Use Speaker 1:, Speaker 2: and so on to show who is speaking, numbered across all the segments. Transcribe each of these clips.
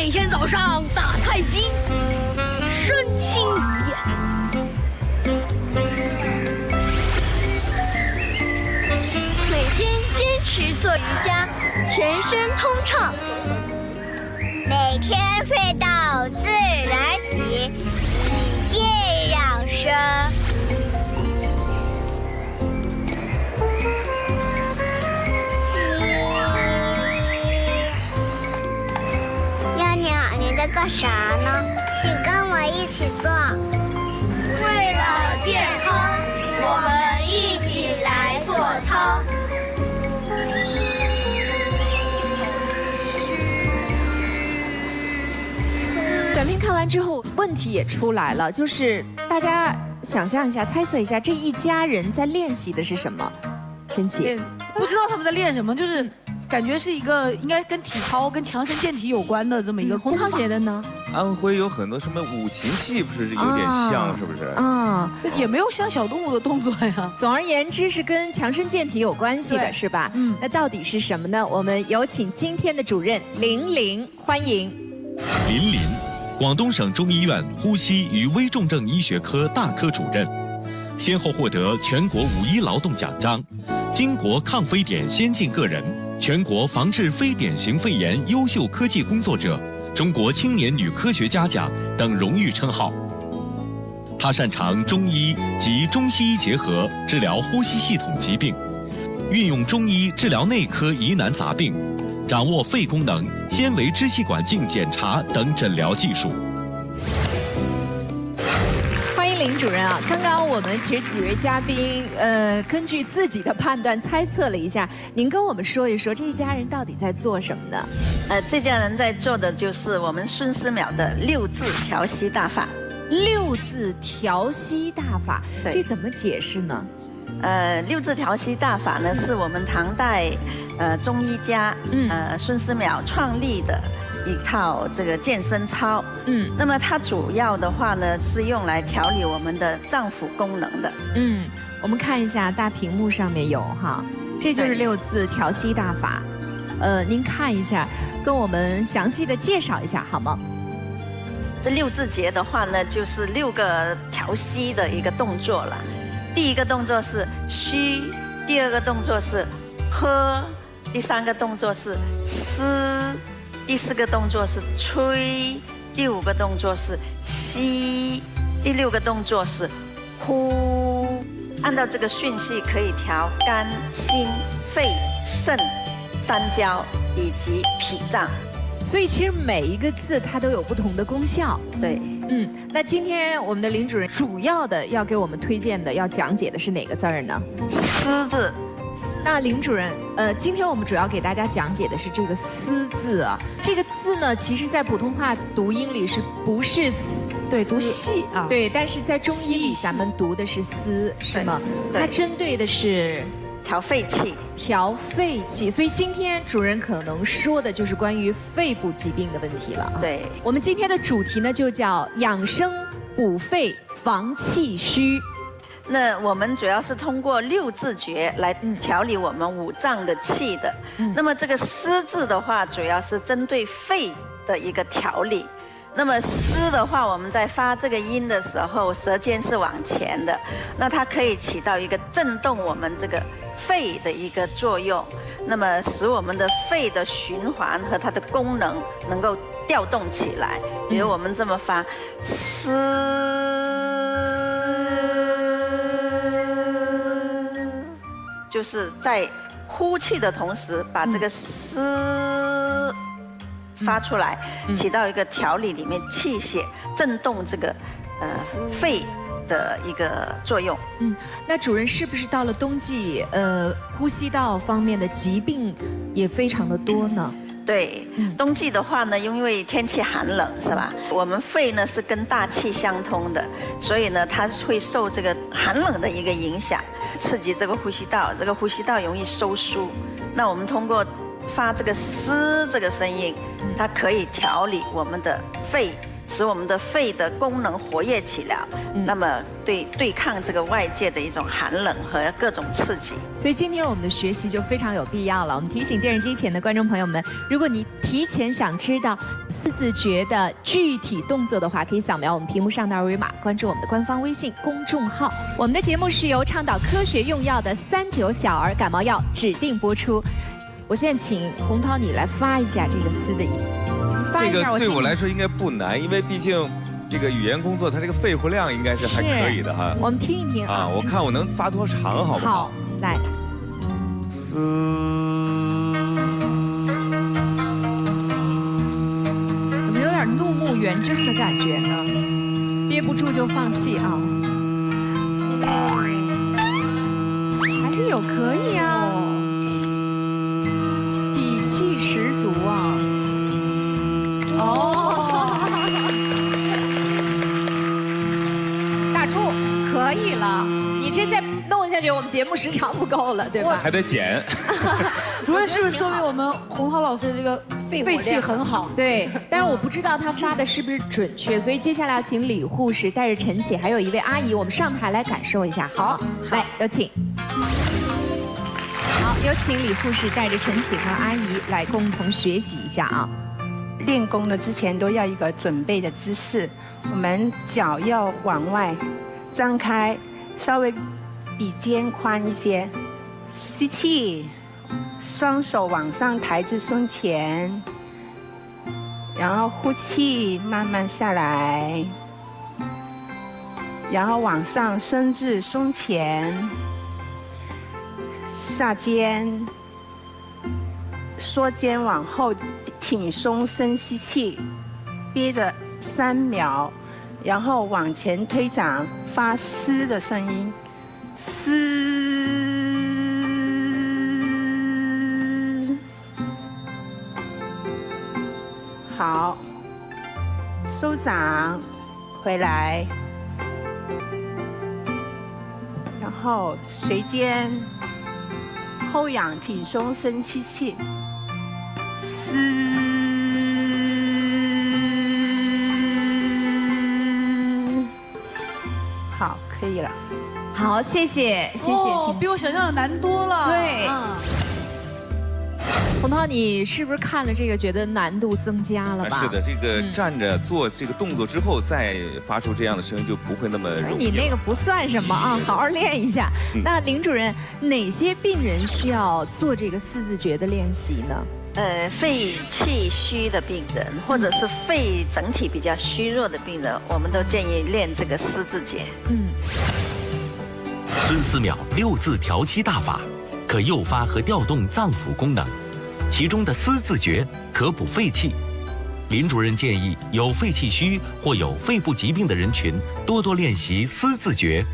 Speaker 1: 每天早上打太极，身轻如燕。
Speaker 2: 每天坚持做瑜伽，全身通畅。
Speaker 3: 每天睡到自然醒，以戒养生。妞妞，你在干啥呢？请跟我一起做。
Speaker 2: 为了健康，我们一起来做操。
Speaker 4: 短片看完之后，问题也出来了，就是大家想象一下、猜测一下，这一家人在练习的是什么？陈琦，
Speaker 5: 不知道他们在练什么，就是感觉是一个应该跟体操、跟强身健体有关的这么一个。
Speaker 4: 洪涛觉得呢？
Speaker 6: 安徽有很多什么五禽戏，不是有点像，是不是？
Speaker 4: 啊，
Speaker 5: 也没有像小动物的动作呀。
Speaker 4: 总而言之，是跟强身健体有关系的，是吧？嗯。那到底是什么呢？我们有请今天的主任林林，欢迎。
Speaker 7: 林林，广东省中医院呼吸与危重症医学科大科主任，先后获得全国5一劳动奖章、巾帼抗非典先进个人、全国防治非典型肺炎优秀科技工作者、中国青年女科学家奖等荣誉称号。他擅长中医及中西医结合治疗呼吸系统疾病，运用中医治疗内科疑难杂病，掌握肺功能、纤维支气管镜检查等诊疗技术。
Speaker 4: 欢迎林主任啊！刚刚我们其实几位嘉宾，根据自己的判断猜测了一下，您跟我们说一说这一家人到底在做什么呢？
Speaker 8: 这家人在做的就是我们孙思邈的6字调息大法。
Speaker 4: 6字调息大法，这怎么解释呢
Speaker 8: ？6字调息大法呢，是我们唐代中医家孙思邈创立的一套这个健身操。那么它主要的话呢，是用来调理我们的脏腑功能的。
Speaker 4: 我们看一下大屏幕上面有哈，这就是6字调息大法。您看一下，跟我们详细的介绍一下好吗？
Speaker 8: 这6字节的话呢，就是6个调息的一个动作了。第一个动作是虚，第二个动作是喝，第3个动作是思，第4个动作是吹，第5个动作是吸，第6个动作是呼。按照这个顺序可以调肝、心、肺、肾、三焦以及脾脏。
Speaker 4: 所以其实每一个字它都有不同的功效。
Speaker 8: 对。
Speaker 4: 那今天我们的林主任主要的要给我们推荐的、要讲解的是哪个字儿呢？
Speaker 8: 思字。
Speaker 4: 那林主任，今天我们主要给大家讲解的是这个思字啊。这个字呢，其实在普通话读音里是不是思？
Speaker 5: 对，读细啊。
Speaker 4: 对，但是在中医里咱们读的是思，是吗？它针对的是
Speaker 8: 调肺气。
Speaker 4: 调肺气，所以今天主任可能说的就是关于肺部疾病的问题了。
Speaker 8: 对，
Speaker 4: 我们今天的主题呢就叫养生补肺防气虚。
Speaker 8: 那我们主要是通过6字诀来调理我们5脏的气的。那么这个思字的话，主要是针对肺的一个调理。那么思的话，我们在发这个音的时候，舌尖是往前的，那它可以起到一个震动我们这个肺的一个作用，那么使我们的肺的循环和它的功能能够调动起来。比如我们这么发思，就是在呼气的同时把这个思发出来，起到一个调理里面气血震动这个肺的一个作用。
Speaker 4: 那主任是不是到了冬季，呼吸道方面的疾病也非常的多呢？
Speaker 8: 对，冬季的话呢，因为天气寒冷，是吧？我们肺呢是跟大气相通的，所以呢它会受这个寒冷的一个影响，刺激这个呼吸道，这个呼吸道容易收缩。那我们通过发这个嘶这个声音，它可以调理我们的肺使我们的肺的功能活跃起来，那么对抗这个外界的一种寒冷和各种刺激。
Speaker 4: 所以今天我们的学习就非常有必要了。我们提醒电视机前的观众朋友们，如果你提前想知道四字诀的具体动作的话，可以扫描我们屏幕上的二维码，关注我们的官方微信公众号。我们的节目是由倡导科学用药的39小儿感冒药指定播出。我现在请洪涛你来发一下这个嘶的音，发一下。
Speaker 6: 这个对我来说应该不难，因为毕竟这个语言工作，它这个肺活量应该是还可以的哈。
Speaker 4: 我们听一听啊，
Speaker 6: 我看我能发多长，好不好？
Speaker 4: 好，来。
Speaker 6: 嘶。
Speaker 4: 怎么有点怒目圆睁的感觉呢？憋不住就放弃啊！还是有可以啊，底气十足啊！哦，大柱可以了，你这再弄下去，我们节目时长不够了，对吧？
Speaker 6: 还得减。
Speaker 5: 主任是不是说明我们洪涛老师这个肺气很好？
Speaker 4: 对，但是我不知道他发的是不是准确，所以接下来要请李护士带着陈启还有一位阿姨，我们上台来感受一下。好，来有请。好，有请李护士带着陈启和阿姨来共同学习一下啊。
Speaker 9: 练功的之前都要一个准备的姿势，我们脚要往外张开，稍微比肩宽一些，吸气。双手往上抬至胸前，然后呼气，慢慢下来，然后往上伸至胸前，下肩，缩肩往后，挺胸深吸气，憋着3秒，然后往前推掌，发嘶的声音，嘶。好，收掌，回来，然后随肩，后仰挺胸深吸气，嘶，好，可以了。
Speaker 4: 好，谢谢，谢谢。
Speaker 5: 哦，比我想象的难多了。
Speaker 4: 对。洪涛，你是不是看了这个觉得难度增加了吧？
Speaker 6: 是的，这个站着做这个动作之后，再发出这样的声音就不会那么容易。
Speaker 4: 你那个不算什么啊，好好练一下。那林主任，哪些病人需要做这个四字诀的练习呢？
Speaker 8: 肺气虚的病人，或者是肺整体比较虚弱的病人，我们都建议练这个四字诀。
Speaker 7: 孙思邈6字调息大法，可诱发和调动脏腑功能。其中的嘶字诀可补肺气，林主任建议有肺气虚或有肺部疾病的人群多多练习嘶字诀。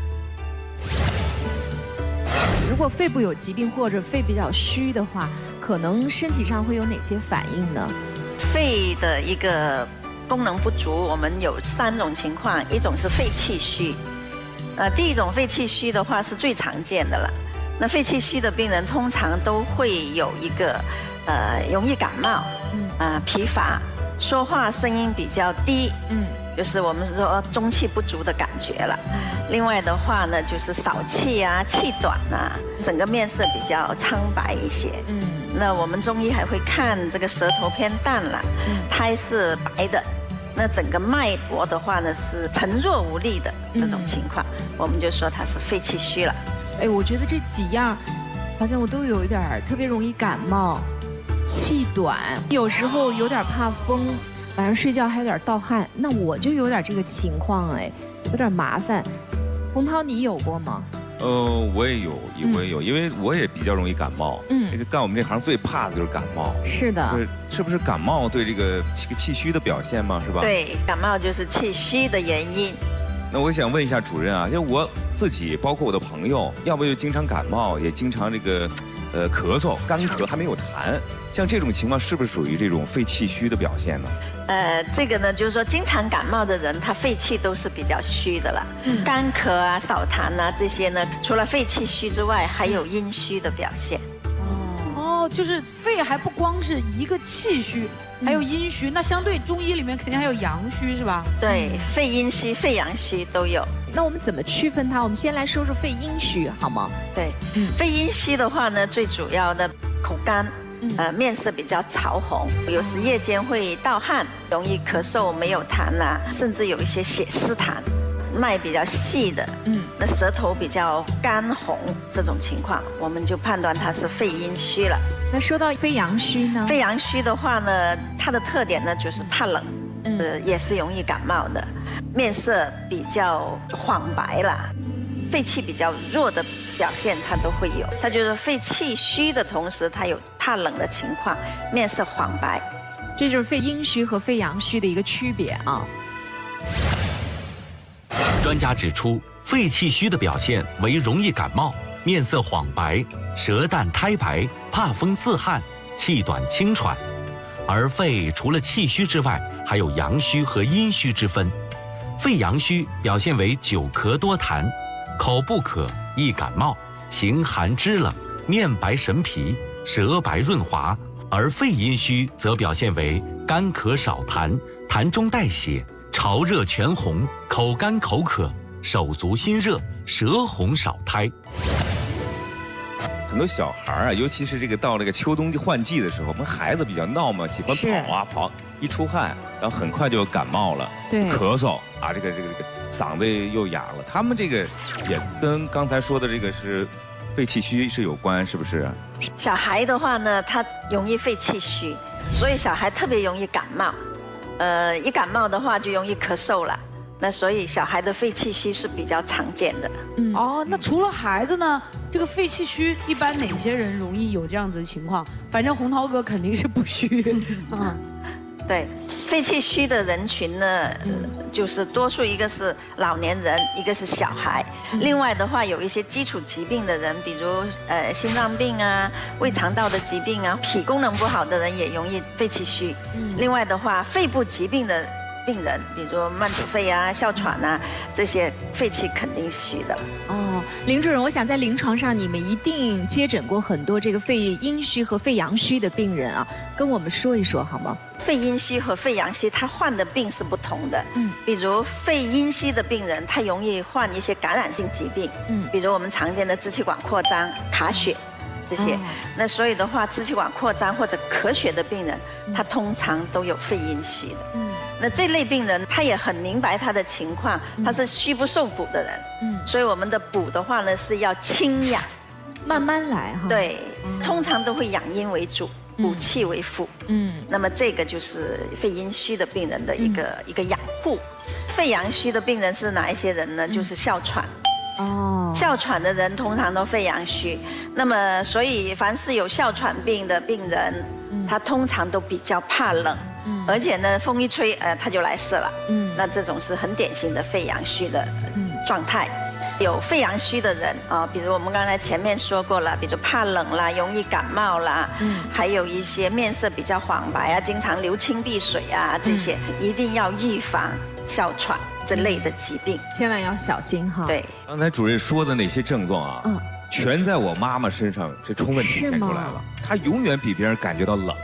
Speaker 4: 如果肺部有疾病或者肺比较虚的话，可能身体上会有哪些反应呢？
Speaker 8: 肺的一个功能不足，我们有3种情况，一种是肺气虚，第一种肺气虚的话是最常见的了。那肺气虚的病人通常都会有一个容易感冒，疲乏，说话声音比较低，就是我们说中气不足的感觉了。另外的话呢，就是少气啊，气短啊，整个面色比较苍白一些。那我们中医还会看这个舌头偏淡了，苔是白的，那整个脉搏的话呢是沉弱无力的这种情况，我们就说它是肺气虚了。
Speaker 4: 哎，我觉得这几样好像我都有一点特别容易感冒，气短，有时候有点怕风，晚上睡觉还有点盗汗，那我就有点这个情况，哎，有点麻烦。洪涛，你有过吗？
Speaker 6: 我也有，因为我也比较容易感冒。这个干我们这行最怕的就是感冒。
Speaker 4: 是的。
Speaker 6: 是不是感冒对这个气虚的表现吗？是吧？
Speaker 8: 对，感冒就是气虚的原因。
Speaker 6: 那我想问一下主任啊，因为我自己包括我的朋友，要不就经常感冒，也经常这个咳嗽、干咳还没有痰，像这种情况是不是属于这种肺气虚的表现呢？
Speaker 8: 这个呢，就是说经常感冒的人，他肺气都是比较虚的了。干咳啊、少痰啊这些呢，除了肺气虚之外，还有阴虚的表现。
Speaker 5: 哦，就是肺还不光是一个气虚，还有阴虚，那相对中医里面肯定还有阳虚是吧？
Speaker 8: 对，肺阴虚、肺阳虚都有。
Speaker 4: 那我们怎么区分它？我们先来说说肺阴虚好吗？
Speaker 8: 对，肺阴虚的话呢，最主要的口干。面色比较潮红，有时夜间会盗汗，容易咳嗽没有痰啦，甚至有一些血丝痰，脉比较细的，那舌头比较干红，这种情况我们就判断它是肺阴虚了。
Speaker 4: 那说到肺阳虚呢？
Speaker 8: 肺阳虚的话呢，它的特点呢就是怕冷，也是容易感冒的，面色比较黄白啦。肺气比较弱的表现，它都会有。它就是肺气虚的同时，它有怕冷的情况，面色黄白。
Speaker 4: 这就是肺阴虚和肺阳虚的一个区别啊。
Speaker 7: 专家指出，肺气虚的表现为容易感冒、面色黄白、舌淡苔白、怕风自汗、气短轻喘。而肺除了气虚之外，还有阳虚和阴虚之分。肺阳虚表现为久咳多痰。口不渴，易感冒，形寒肢冷，面白神疲，舌白润滑；而肺阴虚则表现为干咳少痰，痰中带血，潮热全红，口干口渴，手足心热，舌红少苔。
Speaker 6: 很多小孩啊，尤其是这个到这个秋冬换季的时候，我们孩子比较闹嘛，喜欢跑啊跑，一出汗，然后很快就感冒了，
Speaker 4: 对，
Speaker 6: 咳嗽啊，这个嗓子又哑了。他们这个也跟刚才说的这个是肺气虚是有关，是不是？
Speaker 8: 小孩的话呢，他容易肺气虚，所以小孩特别容易感冒。一感冒的话就容易咳嗽了。那所以小孩的肺气虚是比较常见的。
Speaker 5: 哦，那除了孩子呢，这个肺气虚一般哪些人容易有这样子的情况？反正洪涛哥肯定是不虚。
Speaker 8: 对，肺气虚的人群呢，就是多数一个是老年人，一个是小孩。另外的话，有一些基础疾病的人，比如心脏病啊、胃肠道的疾病啊、脾功能不好的人也容易肺气虚。另外的话，肺部疾病的病人，比如慢阻肺啊、哮喘啊，这些肺气肯定虚的。
Speaker 4: 哦，林主任，我想在临床上你们一定接诊过很多这个肺阴虚和肺阳虚的病人啊，跟我们说一说好吗？
Speaker 8: 肺阴虚和肺阳虚，他患的病是不同的。比如肺阴虚的病人，他容易患一些感染性疾病。比如我们常见的支气管扩张、卡血。这些，那所以的话，支气管扩张或者咳血的病人，他通常都有肺阴虚的。那这类病人，他也很明白他的情况，他是虚不受补的人。所以我们的补的话呢，是要清养，
Speaker 4: 慢慢来哈。
Speaker 8: 对，通常都会养阴为主，补气为辅。那么这个就是肺阴虚的病人的一个养护。肺阳虚的病人是哪一些人呢？就是哮喘。哮喘的人通常都肺阳虚，那么所以凡是有哮喘病的病人，他通常都比较怕冷，而且呢风一吹他就来事了，那这种是很典型的肺阳虚的状态。有肺阳虚的人啊，比如我们刚才前面说过了，比如怕冷啦，容易感冒啦，还有一些面色比较黄白啊，经常流清鼻水啊，这些一定要预防哮喘这类的疾病，
Speaker 4: 千万要小心哈。
Speaker 8: 对，
Speaker 6: 刚才主任说的那些症状啊，全在我妈妈身上这充分体现出来了。她永远比别人感觉到冷，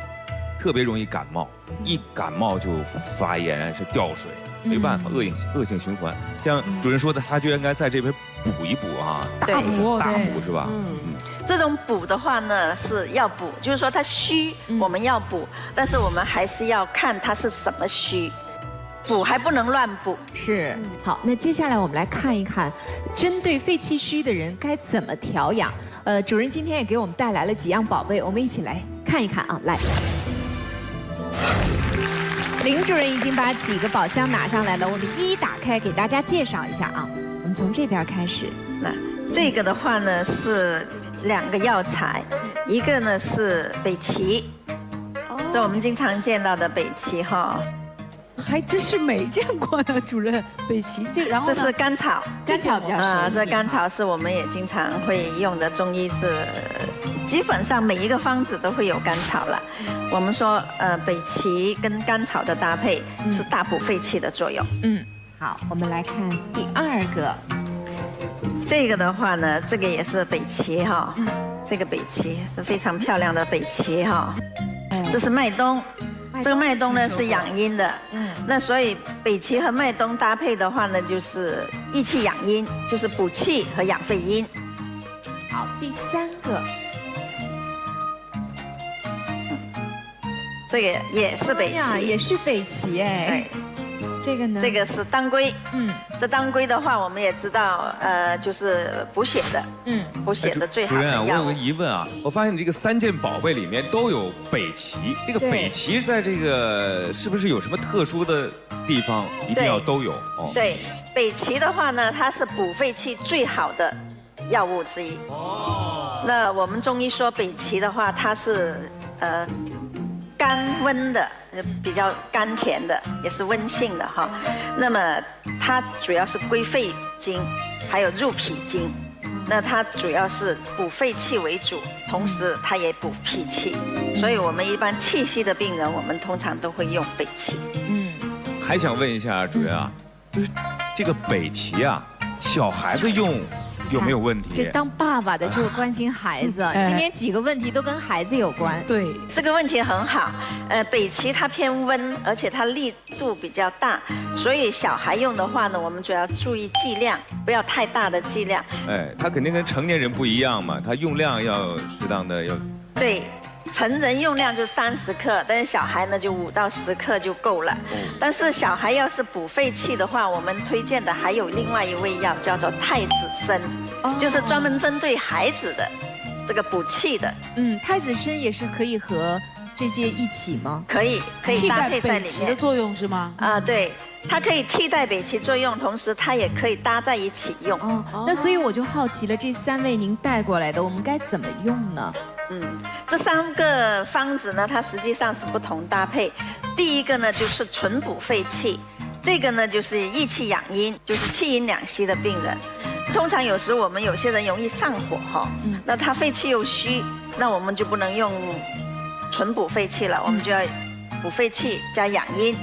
Speaker 6: 特别容易感冒，一感冒就发炎是掉水，没办法，恶性循环。像主任说的，她就应该在这边补一补啊，大补是吧？
Speaker 8: 这种补的话呢是要补，就是说它虚我们要补，但是我们还是要看它是什么虚。补还不能乱补。
Speaker 4: 是，好，那接下来我们来看一看，针对肺气虚的人该怎么调养。主任今天也给我们带来了几样宝贝，我们一起来看一看啊。来，林主任已经把几个宝箱拿上来了，我们一一打开给大家介绍一下啊。我们从这边开始。
Speaker 8: 那这个的话呢是2个药材，一个呢是北芪，这我们经常见到的北芪哈。
Speaker 5: 还真是没见过呢，主任。北芪然后
Speaker 8: 这是甘草，
Speaker 5: 甘草比较熟悉。
Speaker 8: 这甘草是我们也经常会用的，中医是基本上每一个方子都会有甘草了。我们说北芪跟甘草的搭配是大补肺气的作用。
Speaker 4: 好，我们来看第2个。
Speaker 8: 这个的话呢，这个也是北芪哈。这个北芪是非常漂亮的北芪哈。这是麦冬，这个麦冬呢是养阴的。那所以北芪和麦冬搭配的话呢，就是益气养阴，就是补气和养肺阴。
Speaker 4: 好，第3个。
Speaker 8: 这个也是北芪，
Speaker 4: 也是北芪哎。
Speaker 8: 对。
Speaker 4: 这个呢？
Speaker 8: 这个是当归。这当归的话，我们也知道，就是补血的。补血的最好的药物。
Speaker 6: 主任啊，我有个疑问啊，我发现你这个3件宝贝里面都有北芪，这个北芪在这个是不是有什么特殊的地方一定要都有？
Speaker 8: 对，北芪的话呢，它是补肺气最好的药物之一。那我们中医说北芪的话，它是甘温的，比较甘甜的，也是温性的哈。那么它主要是归肺经，还有入脾经。那它主要是补肺气为主，同时它也补脾气。所以我们一般气虚的病人，我们通常都会用北芪。
Speaker 6: 还想问一下主任啊，就是这个北芪啊，小孩子用有没有问题？
Speaker 4: 这当爸爸的就是关心孩子，今天几个问题都跟孩子有关。
Speaker 5: 对，
Speaker 8: 这个问题很好。北芪它偏温，而且它力度比较大，所以小孩用的话呢，我们主要注意剂量，不要太大的剂量。
Speaker 6: 它肯定跟成年人不一样嘛，它用量要适当的要。
Speaker 8: 对。成人用量就30克，但是小孩呢就5到10克就够了。但是小孩要是补肺气的话，我们推荐的还有另外一味药，叫做太子参，就是专门针对孩子的这个补气的。
Speaker 4: 太子参也是可以和这些一起吗？
Speaker 8: 可以搭配在里面。
Speaker 5: 北芪的作用是吗？
Speaker 8: 对。它可以替代北芪作用，同时它也可以搭在一起用。
Speaker 4: 那所以我就好奇了，这3味您带过来的，我们该怎么用呢？
Speaker 8: 这3个方子呢，它实际上是不同搭配。第一个呢就是纯补肺气，这个呢就是益气养阴，就是气阴两虚的病人。通常有时我们有些人容易上火哈，那他肺气又虚，那我们就不能用纯补肺气了，我们就要补肺气加养阴，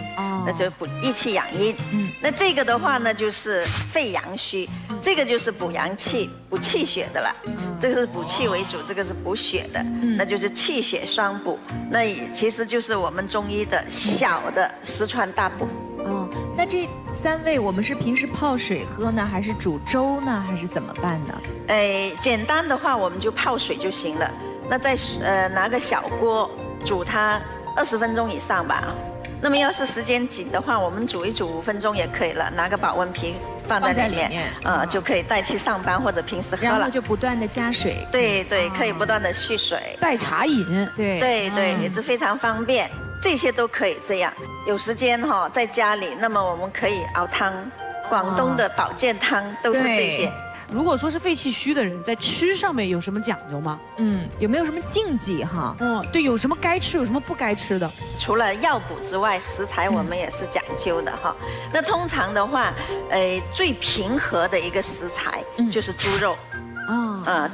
Speaker 8: 那就补益气养阴。那这个的话呢，就是肺阳虚，这个就是补阳气、补气血的了。这个是补气为主，这个是补血的，那就是气血双补。那其实就是我们中医的小的十传大补。
Speaker 4: 那这3味我们是平时泡水喝呢，还是煮粥呢，还是怎么办呢？
Speaker 8: 简单的话我们就泡水就行了。那再拿个小锅煮它20分钟以上吧。那么要是时间紧的话，我们煮一煮5分钟也可以了，拿个保温瓶放在里面，就可以带去上班或者平时喝了。
Speaker 4: 然后就不断的加水。
Speaker 8: 对，可以不断的续水，
Speaker 5: 代茶饮。
Speaker 8: 对，这非常方便，这些都可以这样。有时间在家里，那么我们可以熬汤，广东的保健汤都是这些。
Speaker 5: 如果说是肺气虚的人，在吃上面有什么讲究吗？
Speaker 4: 有没有什么禁忌哈？
Speaker 5: 对，有什么该吃，有什么不该吃的？
Speaker 8: 除了药补之外，食材我们也是讲究的哈。那通常的话，最平和的一个食材就是猪肉。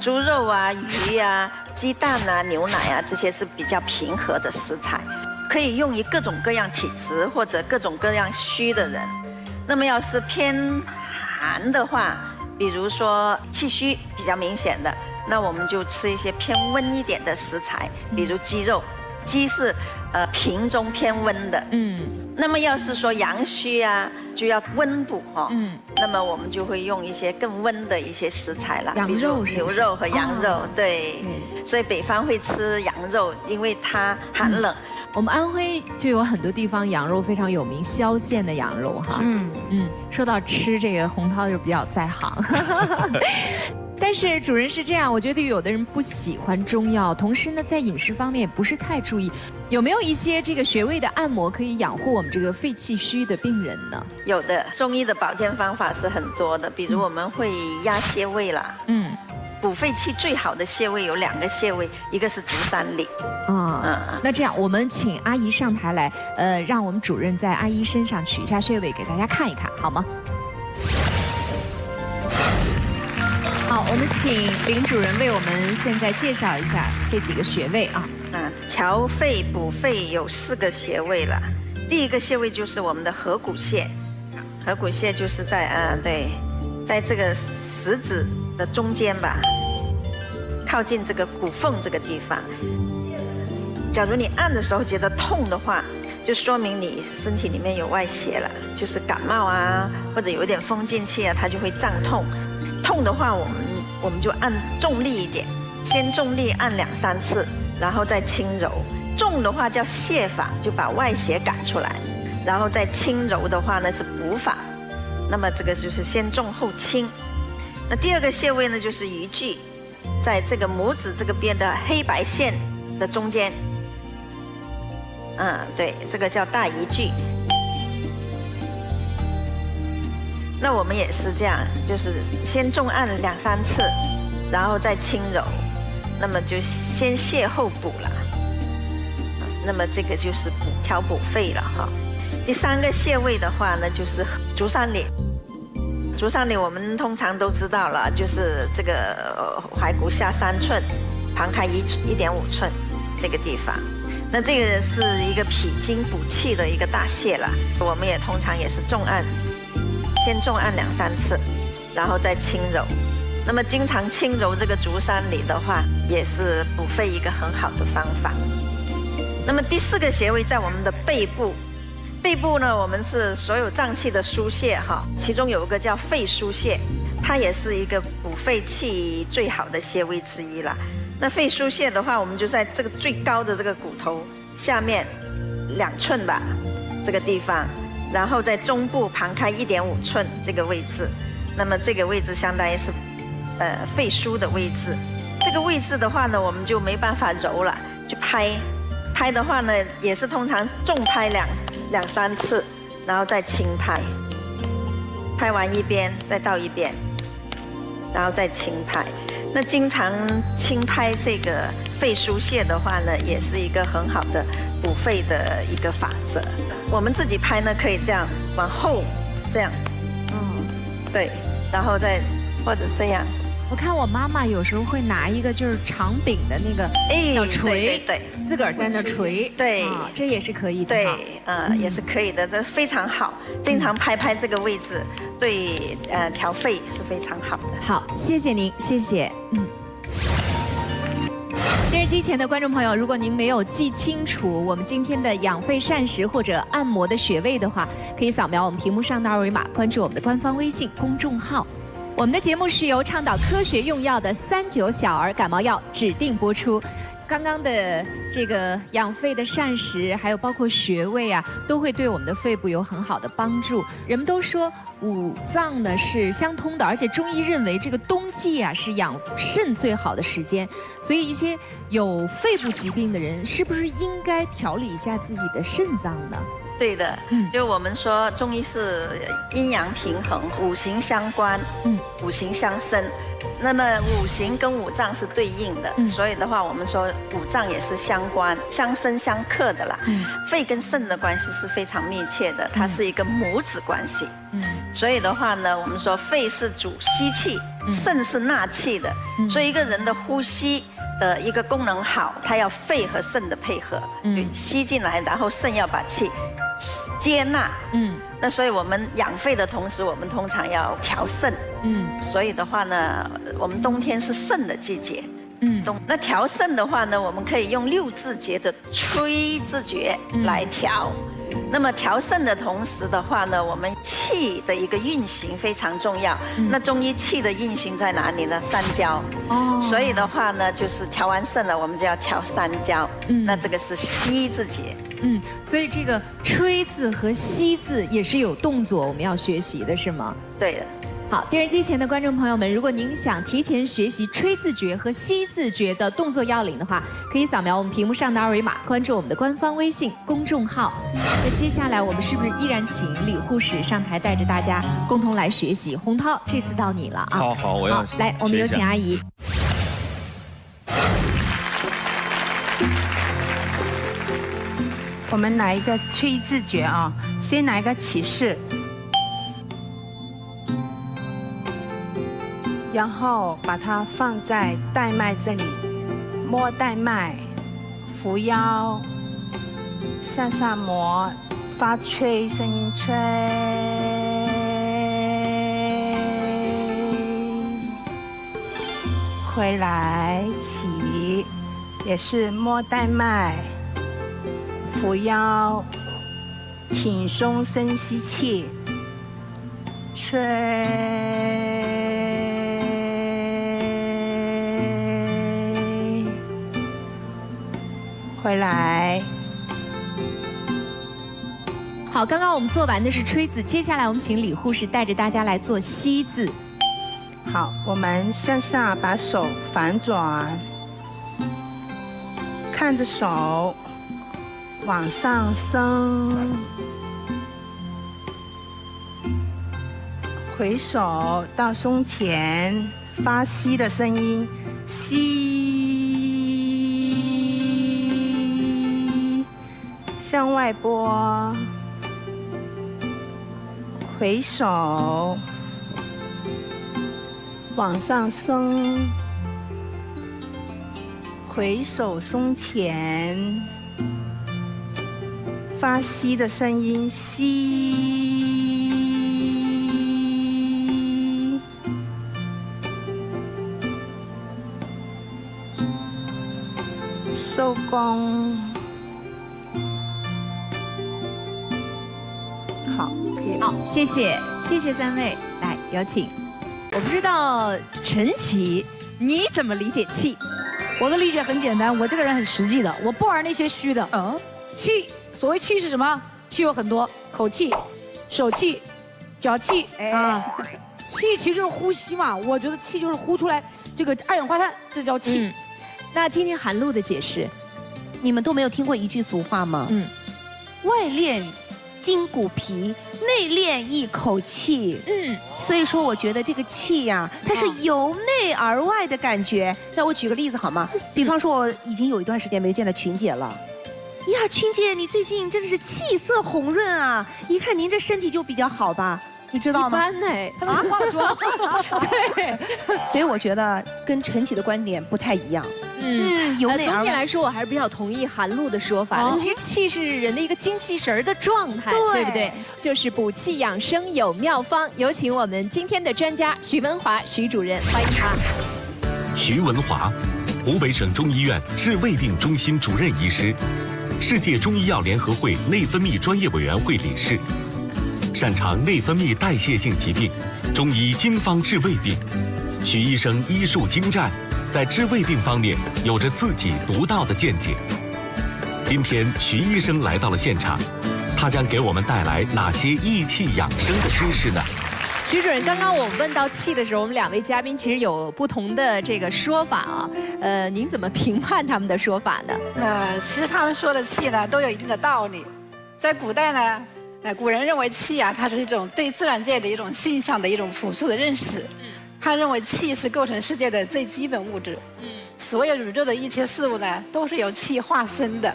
Speaker 8: 猪肉啊、鱼啊、鸡蛋啊、牛奶啊，这些是比较平和的食材，可以用于各种各样体质或者各种各样虚的人。那么要是偏寒的话，比如说气虚比较明显的，那我们就吃一些偏温一点的食材，比如鸡肉。鸡是平中偏温的。那么要是说阳虚啊，就要温补哈。那么我们就会用一些更温的一些食材了，
Speaker 4: 羊肉是
Speaker 8: 牛肉和羊肉。对，所以北方会吃羊肉，因为它寒冷。
Speaker 4: 我们安徽就有很多地方羊肉非常有名，萧县的羊肉哈。说到吃这个，洪涛就比较在行。但是主任是这样，我觉得有的人不喜欢中药，同时呢，在饮食方面也不是太注意。有没有一些这个穴位的按摩可以养护我们这个肺气虚的病人呢？
Speaker 8: 有的，中医的保健方法是很多的，比如我们会压穴位啦。补肺气最好的穴位有2个穴位，一个是足三里。
Speaker 4: 那这样我们请阿姨上台来，让我们主任在阿姨身上取一下穴位给大家看一看，好吗？好，我们请林主任为我们现在介绍一下这几个穴位啊。
Speaker 8: 调肺补肺有4个穴位了。第一个穴位就是我们的合谷穴，合谷穴就是在在这个食指的中间吧，靠近这个骨缝这个地方。假如你按的时候觉得痛的话，就说明你身体里面有外邪了，就是感冒啊，或者有一点风进气啊，它就会胀痛。痛的话，我们就按重力一点，先重力按2、3次，然后再轻柔。重的话叫泻法，就把外邪赶出来，然后再轻柔的话呢是补法。那么这个就是先重后轻。那第二个穴位呢就是鱼距，在这个拇指这个边的黑白线的中间。对，这个叫大鱼距。那我们也是这样，就是先重按2、3次，然后再轻柔，那么就先泻后补了。那么这个就是调补肺了哈。第3个穴位的话呢，就是足三里。足三里我们通常都知道了，就是这个踝骨下3寸，旁开1.5寸这个地方。那这个是一个脾经补气的一个大穴了，我们也通常也是重按，先重按2、3次，然后再轻柔。那么经常轻柔这个足三里的话，也是补肺一个很好的方法。那么第4个穴位在我们的背部，背部呢，我们是所有脏器的疏泄哈，其中有一个叫肺疏泄，它也是一个补肺气最好的穴位之一啦。那肺疏泄的话，我们就在这个最高的这个骨头下面2寸吧，这个地方，然后在中部旁开1.5寸这个位置，那么这个位置相当于是肺腧的位置。这个位置的话呢，我们就没办法揉了，就拍的话呢，也是通常重拍2、3次，然后再轻拍，拍完一边再到一边，然后再轻拍。那经常轻拍这个肺疏泄的话呢，也是一个很好的补肺的一个法则。我们自己拍呢，可以这样往后这样，对，然后再或者这样。
Speaker 4: 我看我妈妈有时候会拿一个就是长柄的那个小锤，
Speaker 8: 对，
Speaker 4: 自个儿在那锤，
Speaker 8: 对，
Speaker 4: 这也是可以的，
Speaker 8: 对，也是可以的，这非常好。经常拍这个位置，对，调肺是非常好的。
Speaker 4: 好，谢谢您，谢谢，电视机前的观众朋友，如果您没有记清楚我们今天的养肺膳食或者按摩的穴位的话，可以扫描我们屏幕上的2维码，关注我们的官方微信公众号。我们的节目是由倡导科学用药的39小儿感冒药指定播出。刚刚的这个养肺的膳食，还有包括穴位啊，都会对我们的肺部有很好的帮助。人们都说五脏呢是相通的，而且中医认为这个冬季啊是养肾最好的时间，所以一些有肺部疾病的人，是不是应该调理一下自己的肾脏呢？
Speaker 8: 对的，就我们说中医是阴阳平衡，五行相关，五行相生。那么五行跟五脏是对应的，所以的话，我们说五脏也是相关、相生相克的啦。肺跟肾的关系是非常密切的，它是一个母子关系。所以的话呢，我们说肺是主吸气，肾是纳气的，所以一个人的呼吸的一个功能好，它要肺和肾的配合，吸进来，然后肾要把气接纳。那所以我们养肺的同时，我们通常要调肾。所以的话呢，我们冬天是肾的季节。那调肾的话呢，我们可以用6字诀的吹字诀来调。那么调肾的同时的话呢，我们气的一个运行非常重要。那中医气的运行在哪里呢？三焦。所以的话呢，就是调完肾了，我们就要调三焦。那这个是吸字诀。
Speaker 4: 所以这个吹字和吸字也是有动作，我们要学习的是吗？
Speaker 8: 对的。
Speaker 4: 好，电视机前的观众朋友们，如果您想提前学习吹字诀和吸字诀的动作要领的话，可以扫描我们屏幕上的2维码，关注我们的官方微信公众号。那接下来我们是不是依然请李护士上台，带着大家共同来学习？洪涛，这次到你了啊！
Speaker 6: 好，我要
Speaker 4: 来，我们有请阿姨。
Speaker 9: 我们来一个吹字诀啊，先来一个起势。然后把它放在带脉这里，摸带脉，扶腰，向下磨，发吹声音吹。回来起，也是摸带脉，扶腰，挺胸深吸气，吹，回来。
Speaker 4: 好，刚刚我们做完的是吹字，接下来我们请李护士带着大家来做吸字。
Speaker 9: 好，我们向下把手反转，看着手往上升，回手到胸前，发吸的声音，吸，向外拨。回手往上升，回手胸前，发吸的声音，吸，收功。好，
Speaker 4: 好，谢谢3位，来有请。我不知道陈琦你怎么理解气？
Speaker 5: 我的理解很简单，我这个人很实际的，我不玩那些虚的。气，所谓气是什么？气有很多，口气、手气、脚气啊。气其实就是呼吸嘛，我觉得气就是呼出来这个二氧化碳，这叫气。
Speaker 4: 那听听韩露的解释。
Speaker 10: 你们都没有听过一句俗话吗？外练筋骨皮，内练一口气。所以说我觉得这个气呀，它是由内而外的感觉。那我举个例子好吗？比方说我已经有一段时间没见到群姐了。呀，群姐，你最近真的是气色红润啊！一看您这身体就比较好吧？你知道吗？
Speaker 4: 一般哎，她都化了妆。
Speaker 10: 对，所以我觉得跟陈琦的观点不太一样。由内而外。
Speaker 4: 总体来说，我还是比较同意韩露的说法的。其实气是人的一个精气神的状态，对不对？就是补气养生有妙方。有请我们今天的专家徐文华徐主任，欢迎他。
Speaker 7: 徐文华，湖北省中医院治胃病中心主任医师，世界中医药联合会内分泌专业委员会理事，擅长内分泌代谢性疾病，中医经方治胃病。徐医生医术精湛，在治胃病方面有着自己独到的见解。今天徐医生来到了现场，他将给我们带来哪些益气养生的知识呢？
Speaker 4: 徐主任，刚刚我们问到气的时候，我们2位嘉宾其实有不同的这个说法啊。您怎么评判他们的说法呢？
Speaker 11: 其实他们说的气呢，都有一定的道理。在古代呢，古人认为气啊，它是一种对自然界的一种现象的一种朴素的认识。他认为气是构成世界的最基本物质。所有宇宙的一切事物呢，都是由气化生的。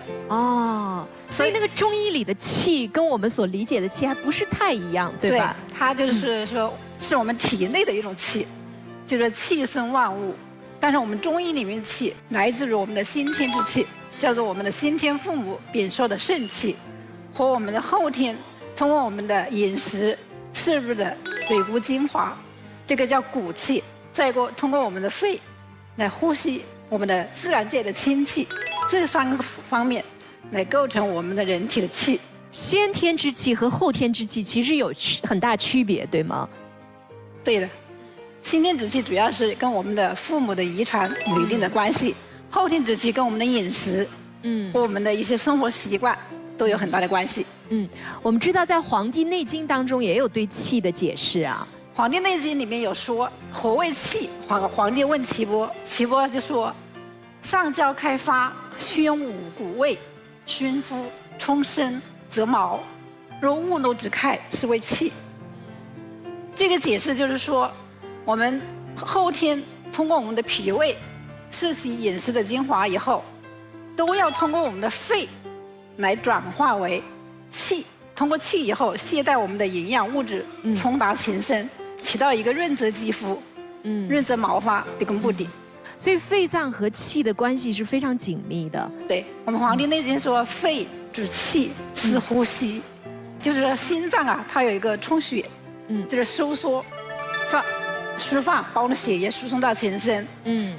Speaker 4: 所以那个中医里的气跟我们所理解的气还不是太一样，对吧？
Speaker 11: 对，它就是说，是我们体内的一种气，就是气生万物。但是我们中医里面的气来自于我们的先天之气，叫做我们的先天父母禀受的肾气，和我们的后天通过我们的饮食摄入的水谷精华，这个叫骨气，再通过我们的肺来呼吸我们的自然界的清气，这3个方面来构成我们的人体的气。
Speaker 4: 先天之气和后天之气其实有很大区别，对吗？
Speaker 11: 对的，先天之气主要是跟我们的父母的遗传有一定的关系，后天之气跟我们的饮食，和我们的一些生活习惯都有很大的关系。
Speaker 4: 我们知道在《黄帝内经》当中也有对气的解释啊。
Speaker 11: 《黄帝内经》里面有说何谓气？黄帝问岐伯，岐伯就说：上焦开发，宣五谷味，熏肤充身，则毛。若恶怒之开，是为气。这个解释就是说，我们后天通过我们的脾胃摄取饮食的精华以后，都要通过我们的肺来转化为气，通过气以后携带我们的营养物质充达全身，起到一个润泽肌肤、润泽毛发的一个目的。
Speaker 4: 所以肺脏和气的关系是非常紧密的。
Speaker 11: 对，我们《黄帝内经》说，肺主气，司呼吸，就是心脏啊，它有一个充血，就是收缩，释放，把我们的血液输送到全身。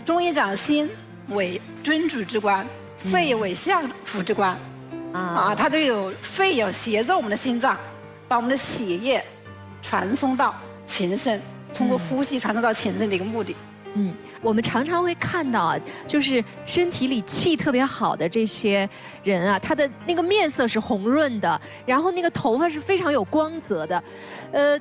Speaker 11: 中医讲心为尊主之官，肺为相府之官。它就有肺有协助我们的心脏，把我们的血液传送到全身，通过呼吸传送到全身的一个目的。
Speaker 4: 我们常常会看到啊，就是身体里气特别好的这些人啊，他的那个面色是红润的，然后那个头发是非常有光泽的。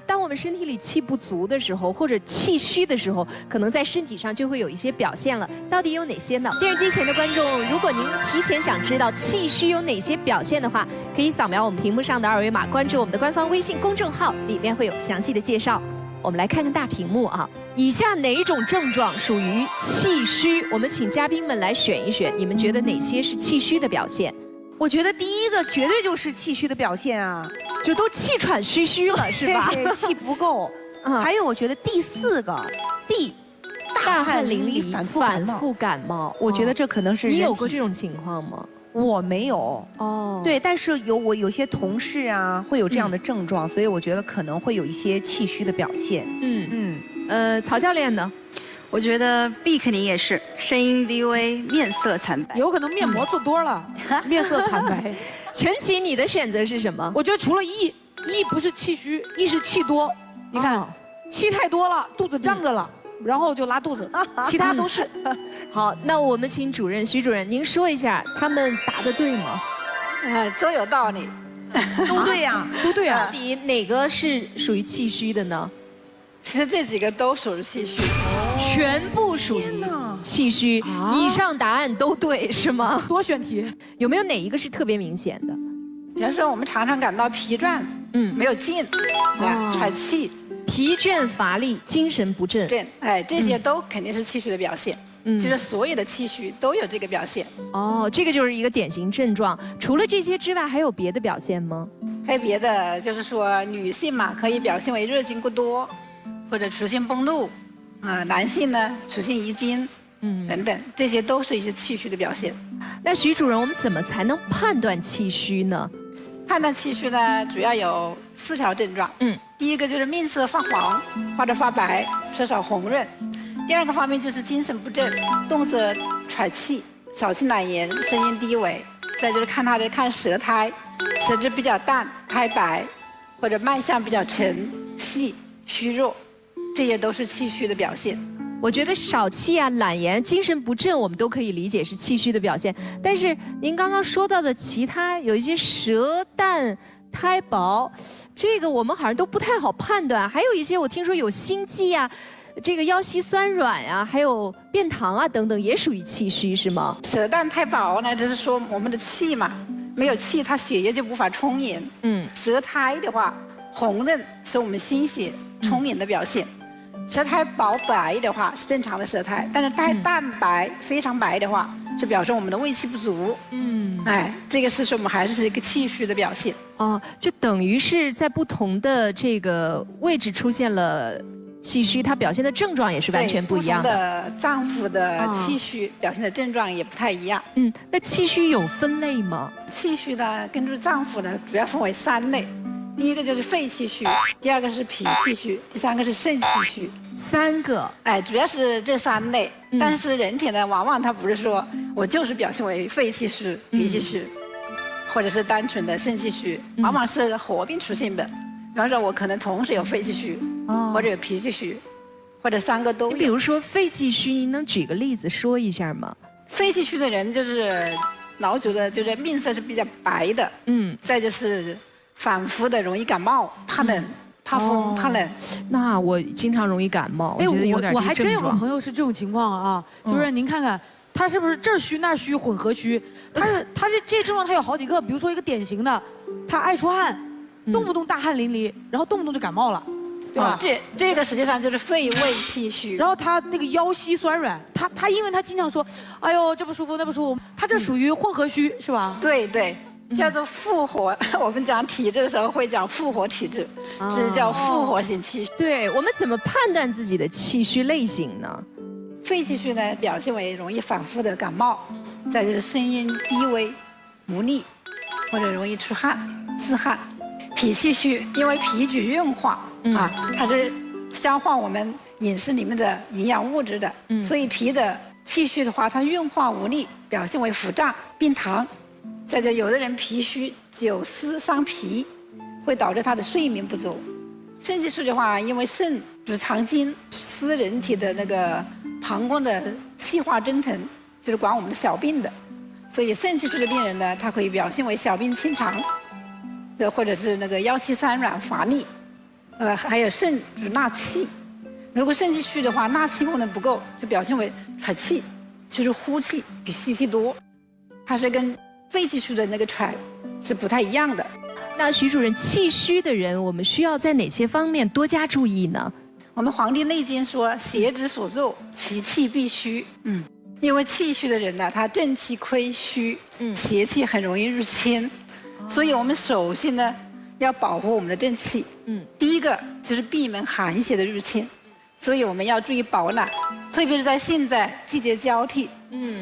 Speaker 4: 当我们身体里气不足的时候，或者气虚的时候，可能在身体上就会有一些表现了。到底有哪些呢？电视机前的观众，如果您提前想知道气虚有哪些表现的话，可以扫描我们屏幕上的二维码，关注我们的官方微信公众号，里面会有详细的介绍。我们来看看大屏幕啊，以下哪一种症状属于气虚？我们请嘉宾们来选一选，你们觉得哪些是气虚的表现？
Speaker 10: 我觉得第一个绝对就是气虚的表现啊，
Speaker 4: 就都气喘吁吁了，是吧？
Speaker 10: 气不够。还有我觉得第4个大汗淋漓反复感冒，我觉得这可能是
Speaker 4: 你有过这种情况吗？
Speaker 10: 我没有对，但是我有些同事啊会有这样的症状，所以我觉得可能会有一些气虚的表现。
Speaker 4: 曹教练呢？
Speaker 12: 我觉得 B 肯定也是，声音低微，面色惨白，
Speaker 5: 有可能面膜做多了，面色惨白。
Speaker 4: 陈琦，你的选择是什么？
Speaker 5: 我觉得除了E不是气虚，E是气多。你看，气太多了，肚子胀着了。然后就拉肚子，其他都是。
Speaker 4: 好，那我们请主任徐主任，您说一下他们答的对吗？
Speaker 11: 都有道理，
Speaker 10: 都对呀，
Speaker 4: 都对啊。到底哪个是属于气虚的呢？
Speaker 11: 其实这几个都属于气虚，
Speaker 4: 全部属于气虚。以上答案都对是吗？
Speaker 5: 多选题。
Speaker 4: 有没有哪一个是特别明显的？
Speaker 11: 比方说我们常常感到疲倦，没有劲，喘气。
Speaker 4: 疲倦乏力、精神不振，
Speaker 11: 这些都肯定是气虚的表现。就是所有的气虚都有这个表现。
Speaker 4: 这个就是一个典型症状。除了这些之外，还有别的表现吗？
Speaker 11: 还有别的，就是说女性嘛，可以表现为热经过多，或者出现崩怒，男性呢出现遗精，等等，这些都是一些气虚的表现。
Speaker 4: 那徐主任，我们怎么才能判断气虚呢？
Speaker 11: 判断气虚呢，主要有4条症状。第一个就是面色发黄或者发白，舌少红润。第2个方面就是精神不振，动则喘气，少气懒言，声音低微。再就是看舌苔，舌质比较淡、苔白，或者脉象比较沉、细、虚弱，这些都是气虚的表现。
Speaker 4: 我觉得少气啊、懒言、精神不振，我们都可以理解是气虚的表现。但是您刚刚说到的其他有一些舌淡、苔薄，这个我们好像都不太好判断。还有一些我听说有心悸啊，这个腰膝酸软啊，还有便溏啊等等，也属于气虚是吗？
Speaker 11: 舌淡苔薄呢，就是说我们的气嘛，没有气，它血液就无法充盈。舌苔的话，红润是我们心血充盈的表现。舌苔薄白的话是正常的舌苔，但是太淡白、非常白的话，就表示我们的胃气不足。这个是说我们还是一个气虚的表现。
Speaker 4: 就等于是在不同的这个位置出现了气虚，它表现的症状也是完全不一样的。
Speaker 11: 不同的脏腑的气虚表现的症状也不太一样。
Speaker 4: 那气虚有分类吗？
Speaker 11: 气虚呢，根据脏腑呢，主要分为3类。第一个就是肺气虚，第2个是脾气虚，第3个是肾气虚。
Speaker 4: 3个，
Speaker 11: 主要是这3类。但是人体呢，往往它不是说我就是表现为肺气虚、脾气虚，或者是单纯的肾气虚，往往是合并出现的。比方说，我可能同时有肺气虚，或者有脾气虚，或者3个都有。
Speaker 4: 你比如说肺气虚，您能举个例子说一下吗？
Speaker 11: 肺气虚的人就是老觉得就是面色是比较白的，再就是反复的容易感冒、怕冷、怕风、怕冷。
Speaker 4: 那我经常容易感冒，我觉得有点
Speaker 5: 我还真有个朋友是这种情况啊，就是您看看他是不是这儿虚那儿虚混合虚？他这症状他有好几个，比如说一个典型的，他爱出汗，动不动大汗淋漓，然后动不动就感冒了。对吧？
Speaker 11: 这个实际上就是肺胃气虚，
Speaker 5: 然后他那个腰膝酸软，他因为他经常说，哎呦这不舒服那不舒服，他这属于混合虚是吧？
Speaker 11: 对对。叫做复活，我们讲体质的时候会讲复活体质，是叫复活型气虚。
Speaker 4: 对，我们怎么判断自己的气虚类型呢？
Speaker 11: 肺气虚呢，表现为容易反复的感冒，再就是声音低微、无力，或者容易出汗、自汗。脾气虚，因为脾举运化它是消化我们饮食里面的营养物质的。所以脾的气虚的话，它运化无力，表现为腹胀、病痰。再就有的人脾虚，久思伤脾，会导致他的睡眠不足。肾气虚的话，因为肾是藏精，司人体的那个膀胱的气化蒸腾，就是管我们的小病的。所以肾气虚的病人呢，他可以表现为小病清肠，或者是那个腰膝酸软乏力，还有肾主纳气。如果肾气虚的话，纳气功能不够，就表现为喘气，就是呼气比吸气多，它是跟肺气虚的那个喘是不太一样的。
Speaker 4: 那徐主任，气虚的人，我们需要在哪些方面多加注意呢？
Speaker 11: 我们《黄帝内经》说：“邪之所奏，其气必虚。”因为气虚的人呢，他正气亏虚，邪气很容易入侵，所以我们首先呢要保护我们的正气。第一个就是避免寒邪的入侵，所以我们要注意保暖，特别是在现在季节交替，